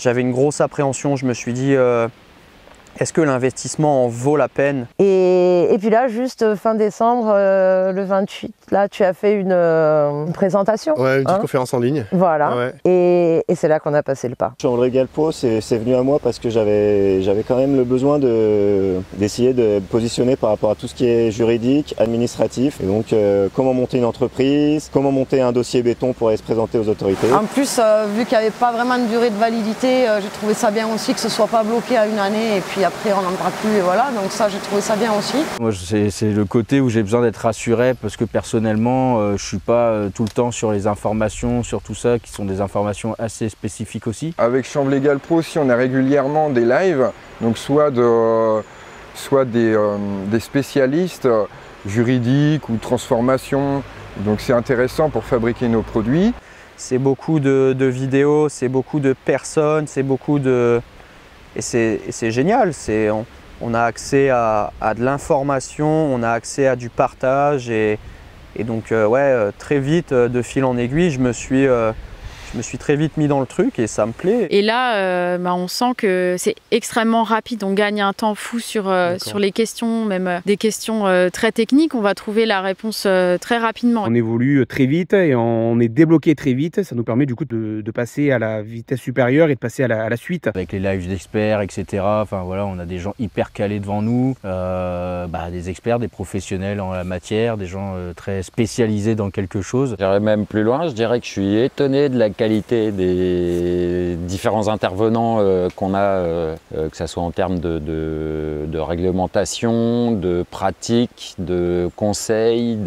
J'avais une grosse appréhension, je me suis dit est-ce que l'investissement en vaut la peine? Et puis là, juste fin décembre, le 28, là, tu as fait une présentation. Ouais, une petite conférence en ligne. Voilà. Ouais. Et c'est là qu'on a passé le pas. Chambre Légale Pro, c'est venu à moi parce que j'avais quand même le besoin d'essayer de positionner par rapport à tout ce qui est juridique, administratif. Et donc, comment monter une entreprise, comment monter un dossier béton pour aller se présenter aux autorités. En plus, vu qu'il n'y avait pas vraiment de durée de validité, j'ai trouvé ça bien aussi que ce ne soit pas bloqué à une année et puis après on n'en parle plus et voilà. Donc ça, j'ai trouvé ça bien aussi. Moi, c'est le côté où j'ai besoin d'être rassuré parce que personnellement, je ne suis pas tout le temps sur les informations, sur tout ça, qui sont des informations assez spécifiques aussi. Avec Chambre Légale Pro aussi, on a régulièrement des lives, donc soit des spécialistes juridiques ou transformation. Donc c'est intéressant pour fabriquer nos produits. C'est beaucoup de vidéos, c'est beaucoup de personnes, c'est beaucoup de... Et c'est génial, on a accès à de l'information, on a accès à du partage et donc très vite, de fil en aiguille, je me suis très vite mis dans le truc et ça me plaît. Et là, on sent que c'est extrêmement rapide, on gagne un temps fou sur les questions, même des questions très techniques, on va trouver la réponse très rapidement. On évolue très vite et on est débloqué très vite, ça nous permet du coup de passer à la vitesse supérieure et de passer à la suite. Avec les lives d'experts, etc. Enfin voilà, on a des gens hyper calés devant nous, des experts, des professionnels en la matière, des gens très spécialisés dans quelque chose. J'irais même plus loin, je dirais que je suis étonné de la qualité des différents intervenants qu'on a, que ce soit en termes de réglementation, de pratique, de conseils,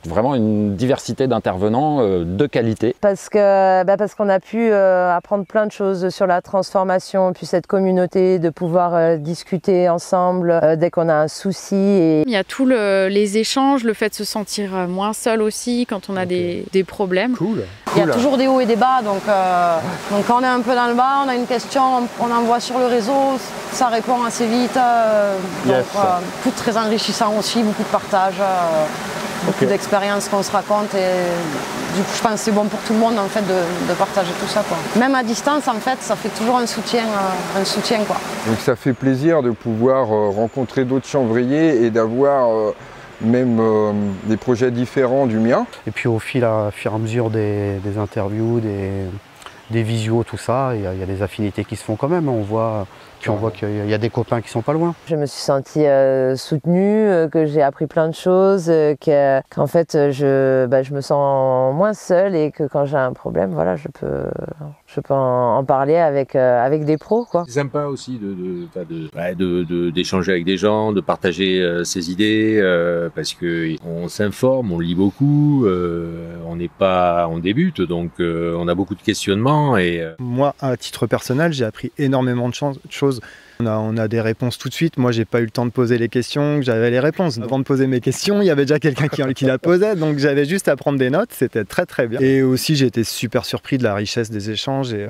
vraiment une diversité d'intervenants de qualité. Parce qu'on a pu apprendre plein de choses sur la transformation, puis cette communauté, de pouvoir discuter ensemble dès qu'on a un souci. Il y a tous les échanges, le fait de se sentir moins seul aussi quand on a des problèmes. Cool. Il y a toujours des hauts et des bas, donc quand on est un peu dans le bas, on a une question, on envoie sur le réseau, ça répond assez vite. Tout très enrichissant aussi, beaucoup de partage, beaucoup d'expériences qu'on se raconte et du coup je pense que c'est bon pour tout le monde en fait de partager tout ça, quoi. Même à distance en fait, ça fait toujours un soutien quoi. Donc ça fait plaisir de pouvoir rencontrer d'autres chambriers et d'avoir même des projets différents du mien. Et puis au fur et à mesure des interviews, des visios, tout ça, il y a des affinités qui se font quand même. On voit qu'il y a des copains qui sont pas loin. Je me suis sentie soutenue, que j'ai appris plein de choses, qu'en fait je me sens moins seule et que quand j'ai un problème, voilà, je peux en parler avec des pros, quoi. C'est sympa aussi d'échanger avec des gens, de partager ses idées, parce que on s'informe, on lit beaucoup, on débute, donc on a beaucoup de questionnements. Moi, à titre personnel, j'ai appris énormément de choses. On a des réponses tout de suite. Moi, j'ai pas eu le temps de poser les questions, j'avais les réponses. Avant de poser mes questions, il y avait déjà quelqu'un qui la posait, donc j'avais juste à prendre des notes. C'était très très bien. Et aussi, j'ai été super surpris de la richesse des échanges et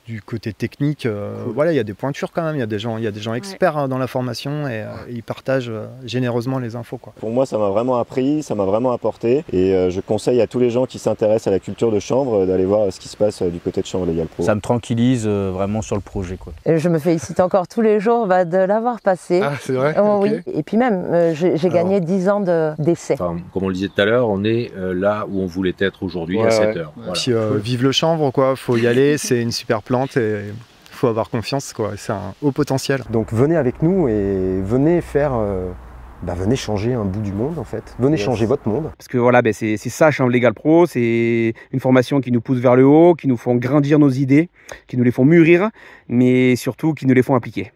du côté technique. Voilà, il y a des pointures quand même. Il y a des gens experts dans la formation et ils partagent généreusement les infos, quoi. Pour moi, ça m'a vraiment appris, ça m'a vraiment apporté et je conseille à tous les gens qui s'intéressent à la culture de chambre d'aller voir ce qui se passe du côté de Chambre Légale Pro. Ça me tranquillise vraiment sur le projet, quoi. Et je me félicite encore tous les jours de l'avoir passé. Ah, c'est vrai? Oui. Et puis même, j'ai gagné 10 ans d'essai. Enfin, comme on le disait tout à l'heure, on est là où on voulait être aujourd'hui à 7 heures. Voilà. Puis vive le chanvre, quoi. Faut y aller, c'est une super plante et il faut avoir confiance, quoi. C'est un haut potentiel. Donc venez avec nous et venez venez changer un bout du monde en fait. Venez changer votre monde. Parce que voilà, c'est ça Chambre Légale Pro, c'est une formation qui nous pousse vers le haut, qui nous font grandir nos idées, qui nous les font mûrir, mais surtout qui nous les font appliquer.